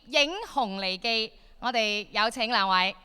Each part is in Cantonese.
影紅梨記》，我哋有請兩位。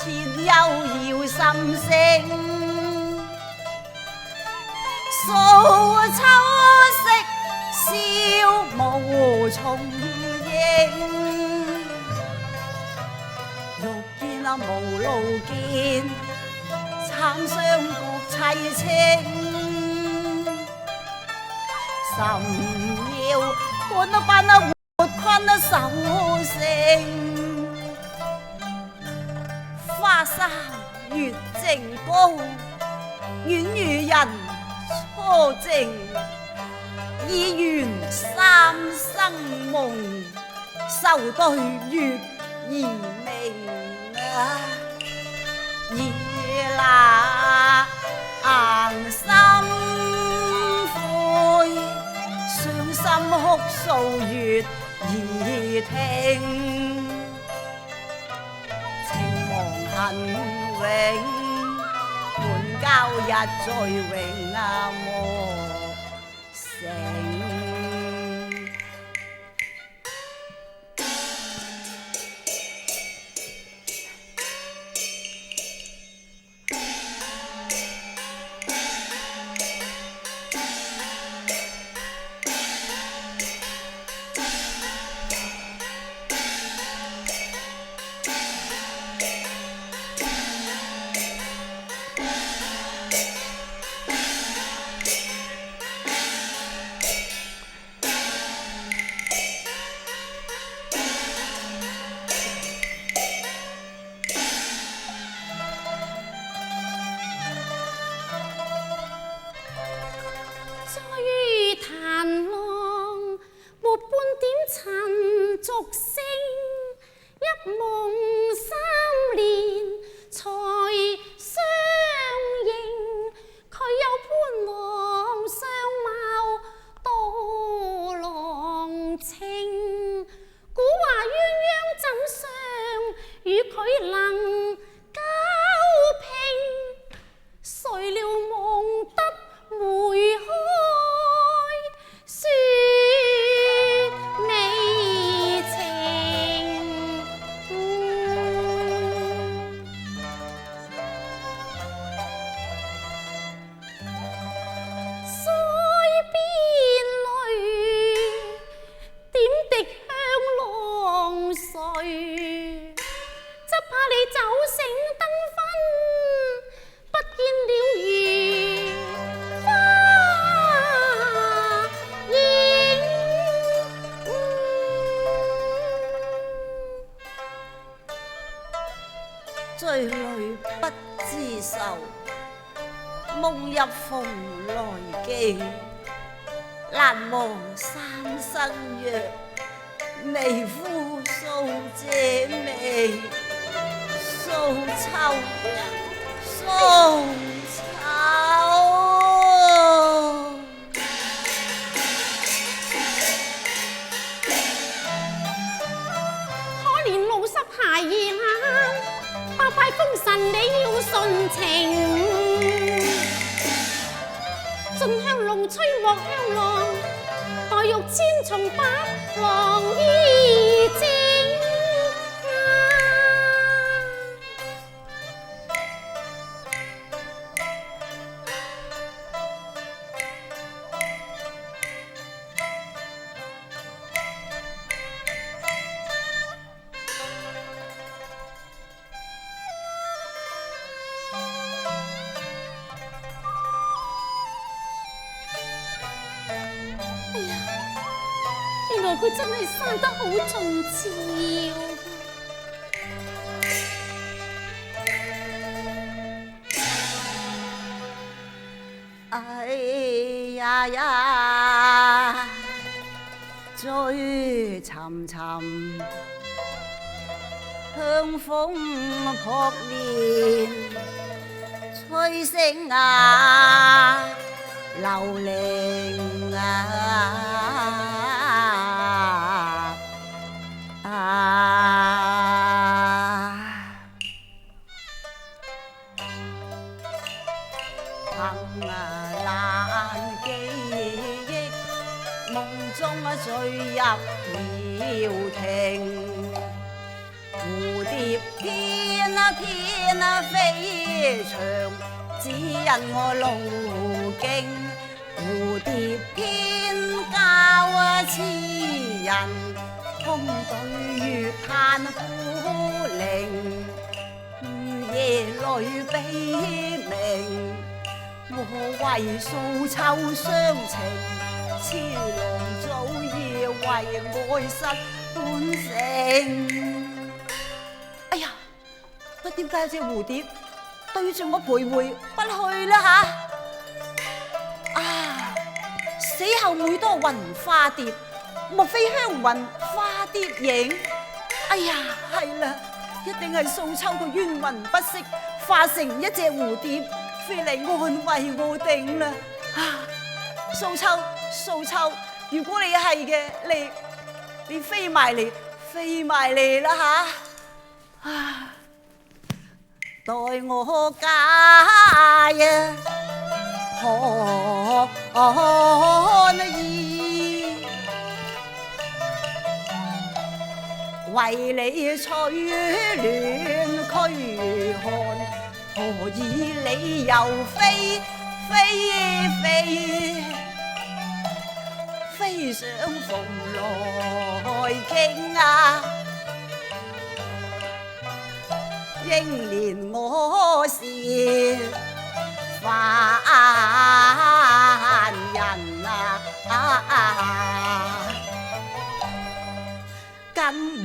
前又要心聲，素秋色笑無重影。欲見無路見，慘相覺凄清。甚要看翻活困守成。花山月正高，遠遇人初靜。意願三生夢，愁對月兒明啊！夜闌聽，情望恨永，滿交一再永莫成。醉淚不知愁，夢入蓬萊記。難忘三生約，微呼訴這味。訴秋，訴秋。可憐老濕孩兒啦，拜拜風神你要順情。盡香龍吹莫香浪，黛玉千重百郎衣正。佢真係生得好重俏。哎呀呀，醉沉沉，香風撲面，吹聲啊，流靈啊。憑難記憶，夢中醉入廟庭，蝴蝶翩啊翩啊飛翔，指引我路徑。蝴蝶翩教啊痴人，空對月嘆孤零，雨夜裏悲鳴。我為訴秋傷情，痴郎早已為愛失半成。哎呀，乜點解有隻蝴蝶對住我徘徊不去啦吓？啊！死後每多雲花蝶，莫非香雲花蝶影？哎呀，係啦，一定係素秋個冤魂不息，化成一隻蝴蝶飛嚟安慰我定啦！啊，素秋，素秋，如果你係嘅，你飛埋嚟飛埋嚟啦吓，啊，待我家呀可以為你取暖驅寒，何以你又飛上蓬來傾啊！應憐我是凡人啊，跟無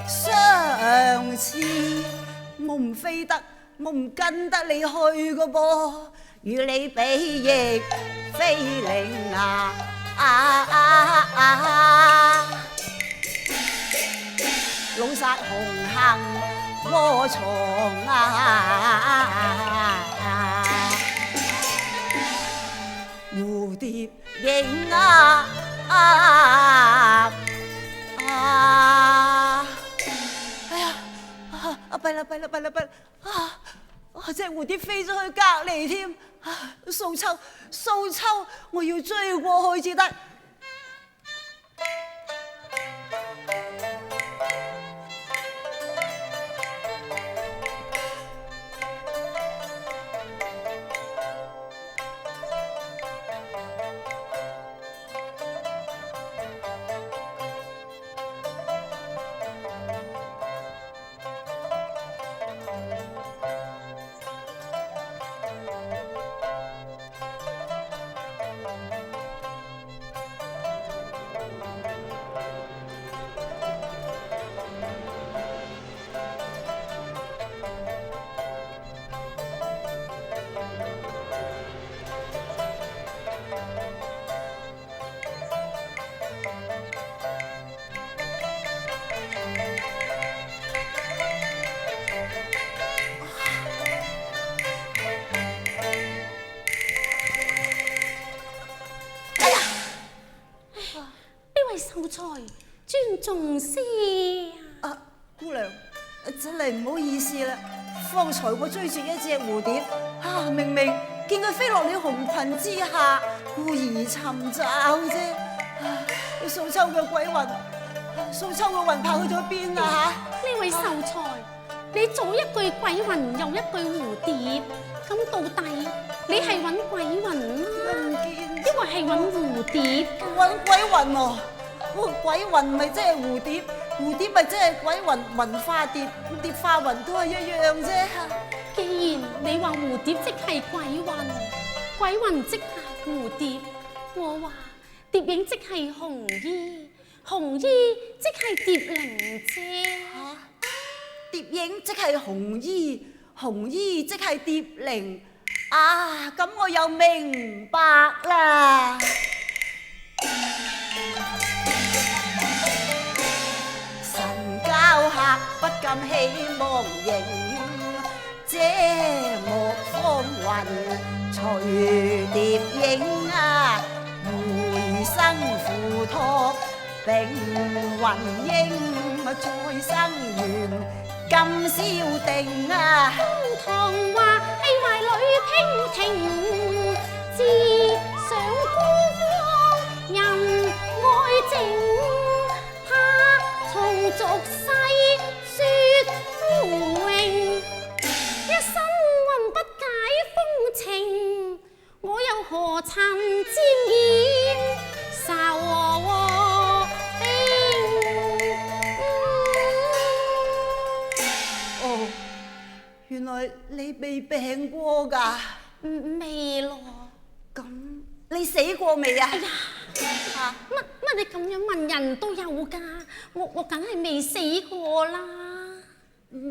相似，我唔飛得，我唔跟得你去個噃，與你比翼非靈啊！老殺紅杏窩藏啊，蝴蝶影啊，哎呀，弊啦隻蝴蝶飛咗去隔離添，素秋，我要追過去至得。秀才尊重些啊！姑娘，真係唔好意思啦。方才我追住一隻蝴蝶，明明見佢飛落你紅裙之下，故意尋找啫。素秋嘅鬼魂，素秋嘅魂魄去咗邊啊？呢位秀才，你左一句鬼魂，右一句蝴蝶，咁到底你係揾鬼魂啦，抑或係揾蝴蝶？揾鬼魂喎！鬼魂咪即係蝴蝶，蝴蝶咪即係鬼魂，魂化蝶，蝶化魂都係一樣啫。既然你話蝴蝶即係鬼魂，鬼魂即係蝴蝶，我話蝶影即係紅衣，紅衣即係蝶靈啫。蝶影即係紅衣，紅衣即係蝶靈。啊，咁我又明白啦。教客不禁希望迎，這幕風雲隨蝶影啊，回生付託並雲英再生緣今宵定啊，唐話戲壞女娉婷，自上孤芳人愛情。從俗世說歡榮，一生魂不解風情，我又何曾沾染愁冰？哦，原來你未病過㗎？未咯。咁你死過未啊？哎呀！乜你咁樣問人都有㗎？我梗係未死過啦。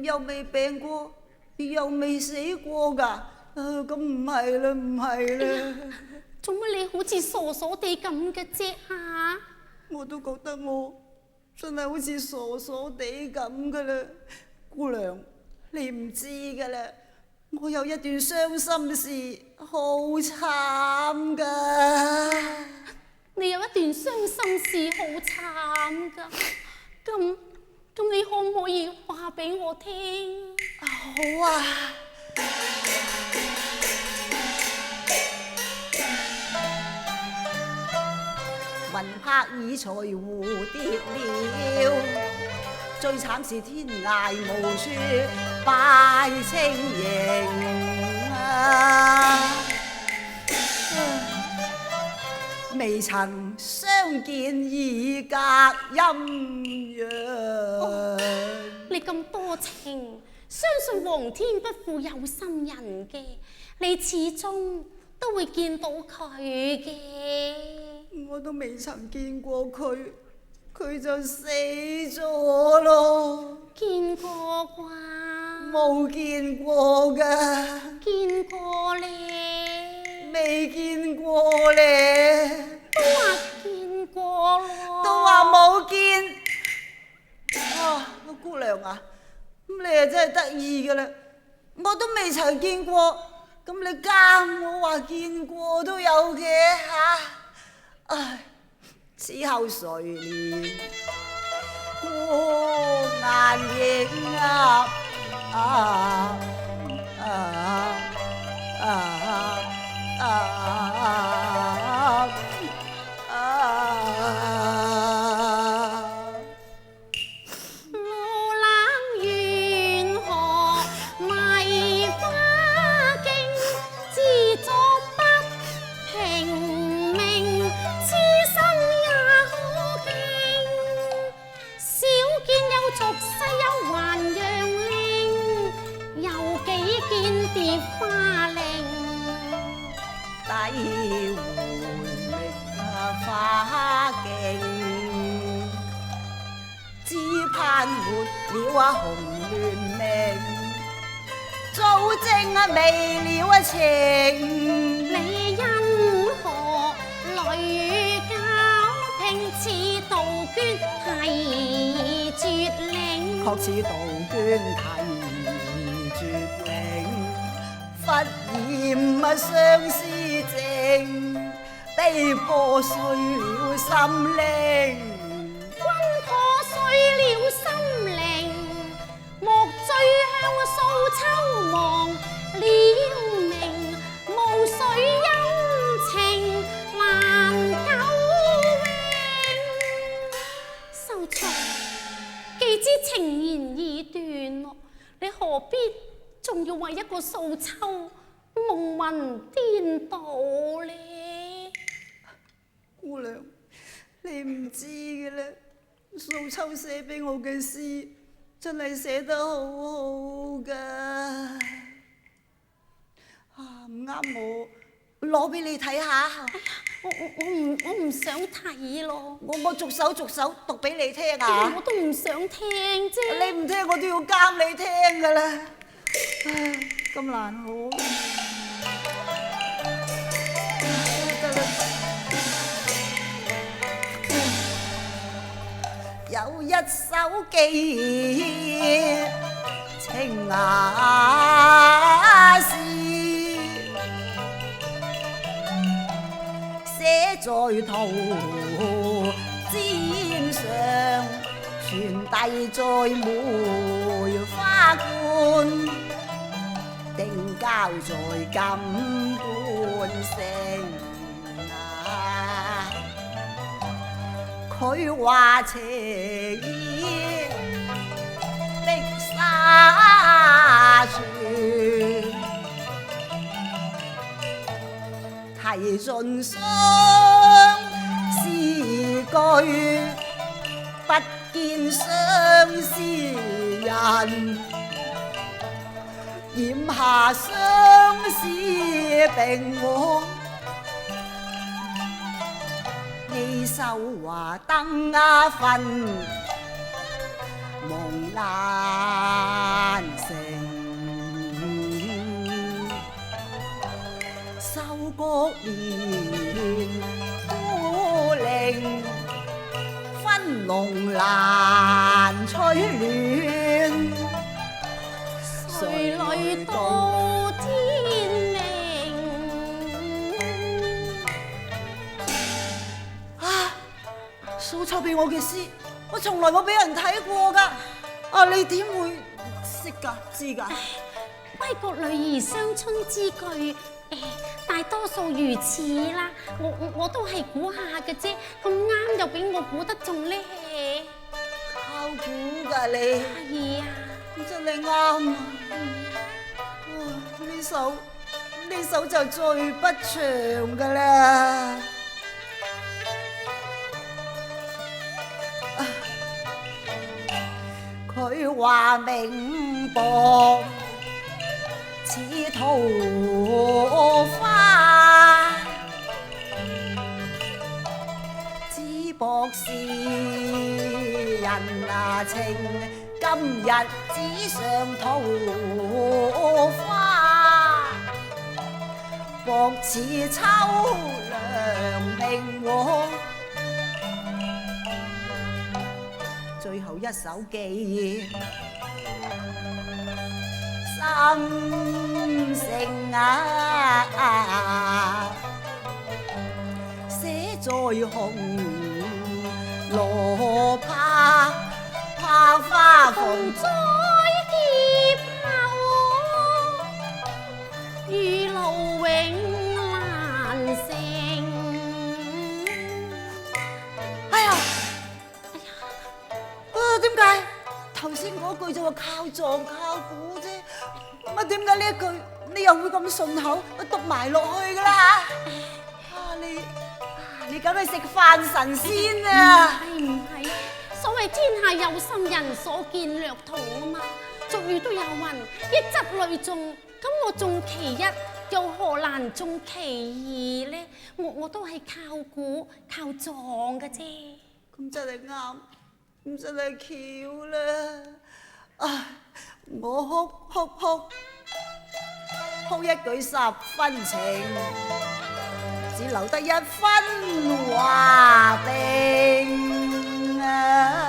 又未病過，又未死過㗎？咁唔係啦，唔係啦。做乜你好似傻傻地咁嘅啫嚇？我都覺得我真係好似傻傻地咁㗎啦。姑娘，你唔知㗎啦，我有一段傷心事，好慘㗎。你有一段傷心事好慘㗎，咁你可唔可以話俾我聽？好啊。魂魄已隨蝴蝶了，最慘是天涯無處拜清迎啊！未曾相見已隔陰陽。你咁多情，相信皇天不負有心人嘅，你始終都會見到佢嘅。我都未曾見過佢，佢就死咗咯。見過啩？冇見過㗎。見過咧？未見過咧。都話見過咯。都話冇見。姑娘啊，咁你啊真係得意㗎啦！我都未曾見過，咁你監我話見過都有嘅嚇。唉，此後誰憐過眼影啊！了紅鸞命，早證未了情。你因何淚交拼似杜鹃啼絕嶺？確似杜鹃啼絕嶺，忽然相思症，悲破碎了心靈。秋望了明，無水恩情難久永。秀才，既知情言已斷咯，你何必仲要為一個素秋夢魂顛倒呢？姑娘，你唔知嘅啦，素秋寫俾我嘅詩真係寫得好好噶，唔啱我，攞俾你睇下。我唔想睇咯。我逐首讀俾你聽啊！我都唔想聽啫。你唔聽我都要監你聽噶啦。唉，咁難好。得啦。有一首寄情雅詩，寫在桃簪上，傳遞在梅花觀，定交在金冠城。佢話情意的沙傳，題盡相思句，不見相思人，染下相思病我。氣秀華燈分，夢難成。收谷蓮孤零，分籠難取暖。誰來到天明？素秋俾我嘅詩我從來冇俾人睇過噶。啊，你點會識噶？知㗎？歸國女兒雙春之句，大多數如此啦。我都係估下嘅啫，咁啱又俾我估得中咧。靠估㗎你？係啊，真係啱啊！哇，呢首就最不長㗎啦。佢話明薄似桃花，只薄是人情，今日只上桃花，薄似秋涼平和。最後一首寄心聲啊，寫在紅羅帕，怕花逢在劫後，如路永難成。哎呀！點解頭先嗰句就話靠撞靠估啫？乜點解呢一句你又會咁順口讀埋落去噶啦？你梗係食飯神仙啊！唔係，所謂天下有心人，所見略同啊嘛。俗語都有云：一則累眾，咁我中其一，又何難中其二呢？我都係靠估靠撞嘅啫。咁真係啱。咁真係巧啦！啊，我哭一句十分情，只留得一分話定啊！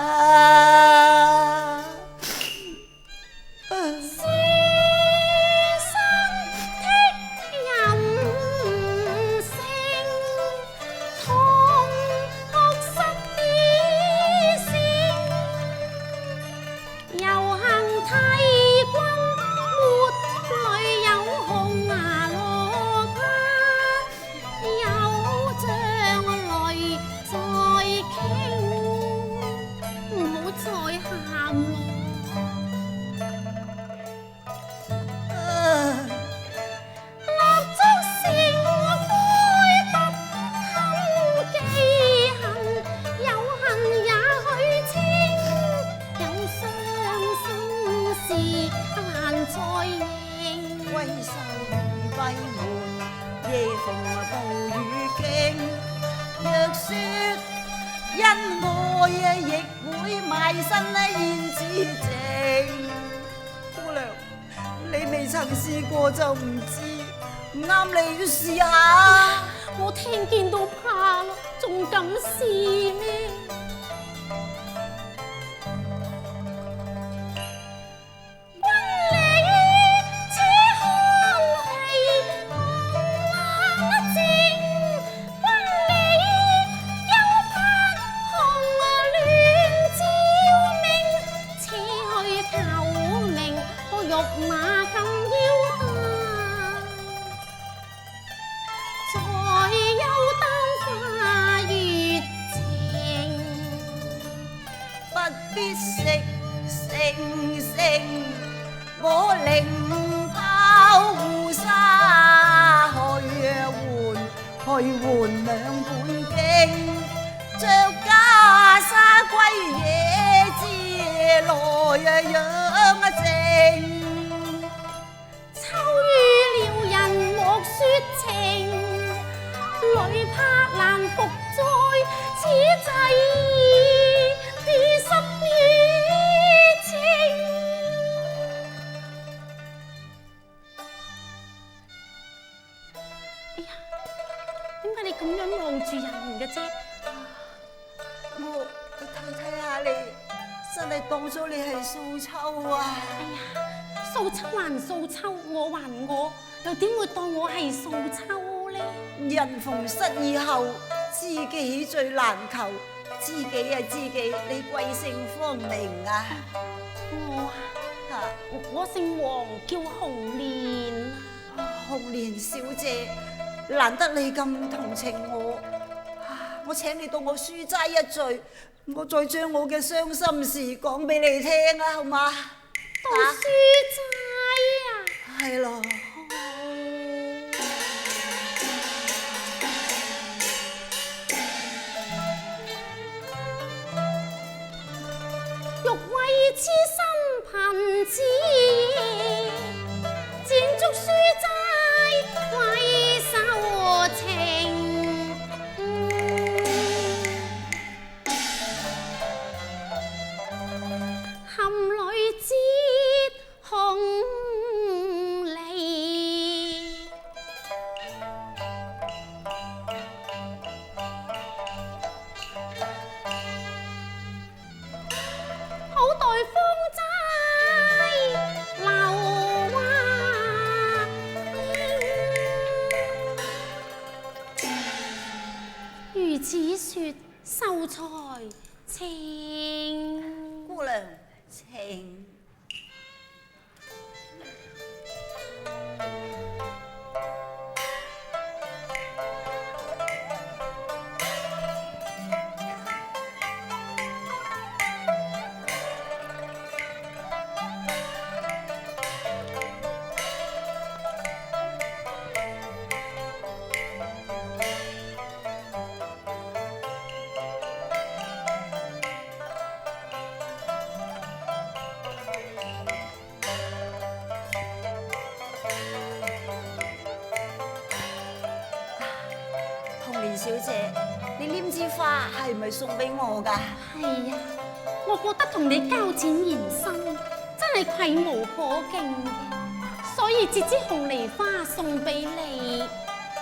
試過就唔知，唔啱你試下。我聽見都怕咯，仲敢試咩？我另拋護沙去換兩本經，着袈裟歸野之來養靜。秋雨撩人莫說情，女怕難復在此際別失於情。哎呀，點解你咁樣望住人嘅啫？我睇下你，真係當咗你係素秋啊！哎呀，素秋還素秋，我還我，又點會當我係素秋呢？人逢失意後，知己最難求，知己啊知己，你貴姓芳名啊？我姓黃，叫紅蓮。紅蓮小姐，難得你咁同情我，我請你到我書齋一聚，我再將我嘅傷心事講俾你聽啊，好嘛？到書齋啊？係咯。欲為痴心憑子，剪竹書齋為受情。含淚折紅梨，好待風齋流華英，如此說秀才情。姑娘情。小姐，你拈支花係咪送俾我㗎？係啊，我覺得同你交淺言深，真係愧無可敬嘅，所以折支紅梨花送俾你，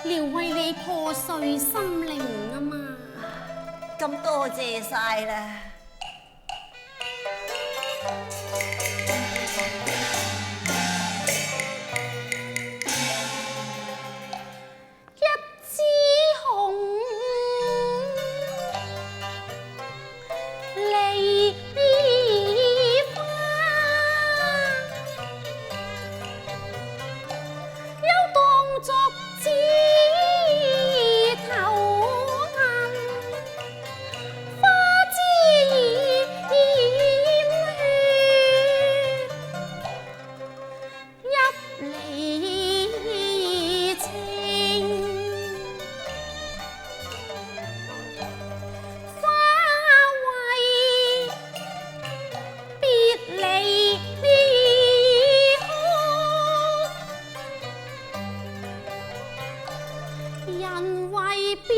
療慰你破碎心靈啊嘛。咁多謝晒啦。人為別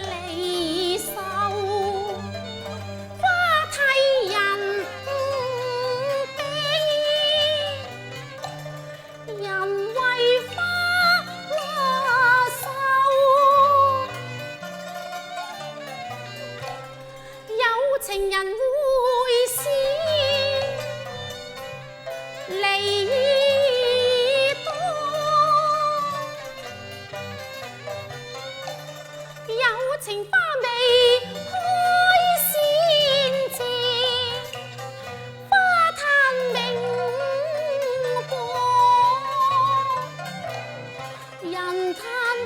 離愁，花替人悲，人為花愁，有情人會先離。情花未開先謝，花嘆明過，人嘆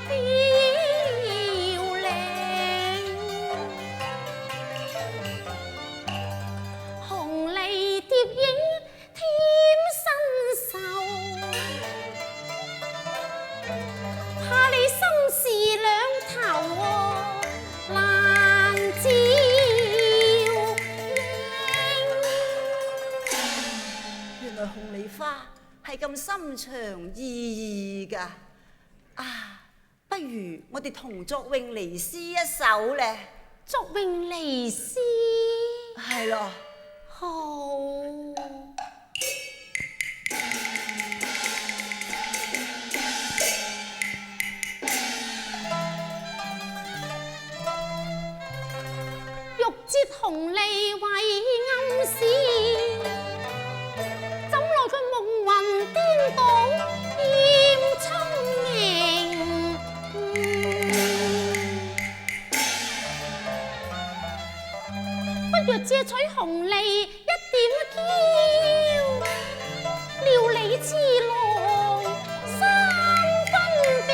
飄零。紅梨蝶影添新愁，怕你心事兩頭。紅梨花係咁深長意義㗎，不如我哋同作詠離詩一首咧。作詠離詩，係咯，好。欲折紅梨為暗示，怎奈佢夢魂顛倒厭聰明。借取紅利一點嬌，料理之路三分定。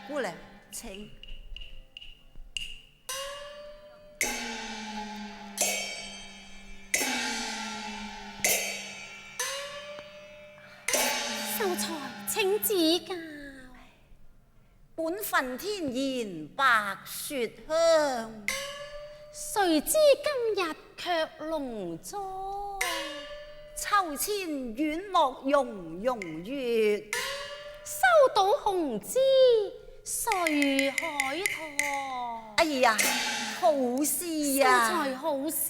姑娘請。秀才請指教。本分天然白雪香，誰知今日卻濃妝。秋千軟落融融月，收到紅枝誰海棠。哎呀，好詩秀啊！才好詩。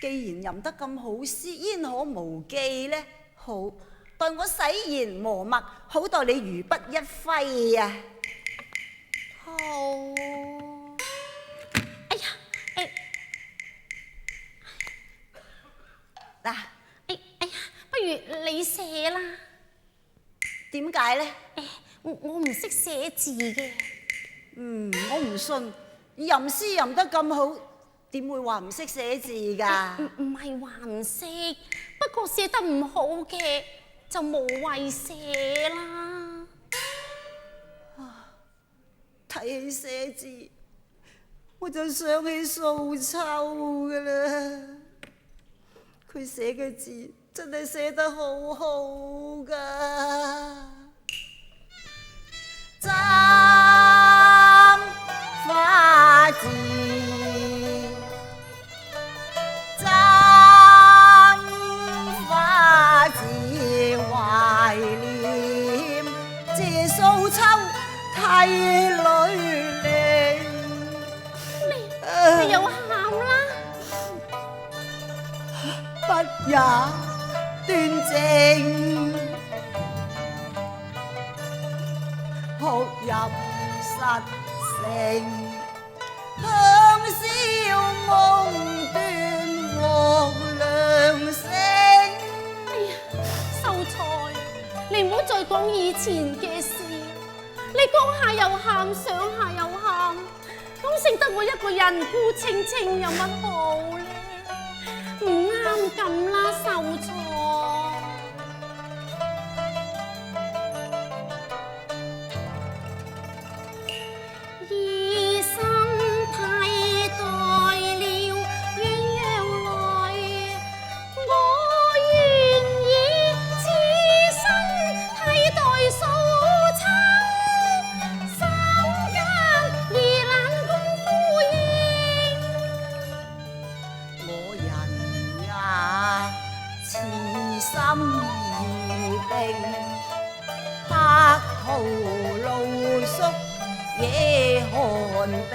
既然吟得咁好詩，焉可無忌呢？好，待我洗研磨墨，好待你如筆一揮啊！好。哎呀，嗱，哎呀，不如你寫啦。點解呢？我唔識寫字嘅。我唔信，吟詩吟得咁好，點會話唔識寫字㗎？唔係話唔識，不過寫得唔好嘅就無謂寫啦。睇起寫字，我就想起素秋㗎啦。佢寫嘅字真係寫得好好㗎。簪花字，簪花字懷念，借素秋替女令。你又喊啦？不也端正，哭入實情，香消夢斷黃粱聲。哎呀，秀才，你唔好再講以前嘅事。你講下又喊，想下又喊，咁剩得我一個人孤清清，有乜好呢？唔啱咁啦，秀才。以身替代了鴛鴦淚，我願以此身替代素秋，三更夜闌功夫應。我人呀，痴心如冰，客途露宿夜寒冰。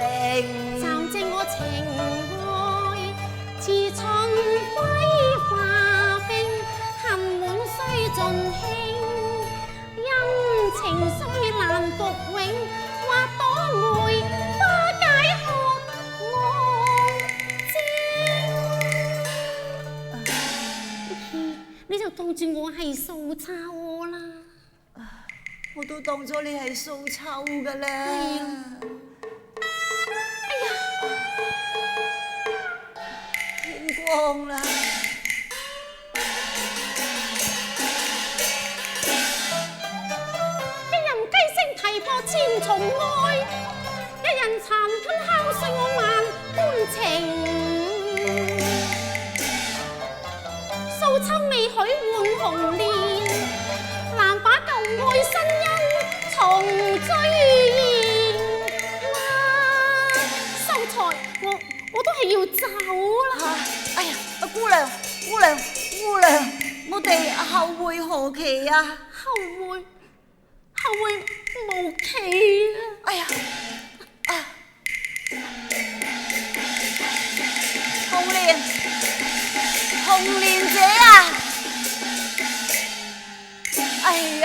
暫借我情愛，似春暉化冰，恨滿須盡興，恩情雖難復永，或朵梅花解渴我精。你就當住我係素秋啦。我都當咗你係素秋噶啦。係啊。天光啦。一人雞聲啼破千重愛，一人殘吞敲碎我萬般情。素秋未許換紅蓮，難把舊愛新恩重追現。秀才，我都係要走啦。哎呀，姑娘，我哋後會何期啊？後會無期啊！哎呀，紅蓮姐啊！哎呀！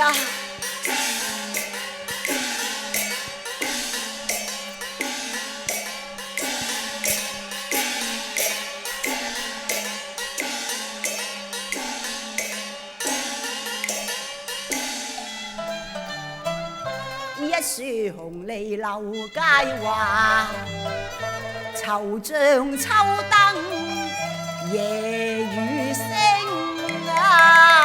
樹紅梨流佳話，愁像秋燈夜雨聲啊！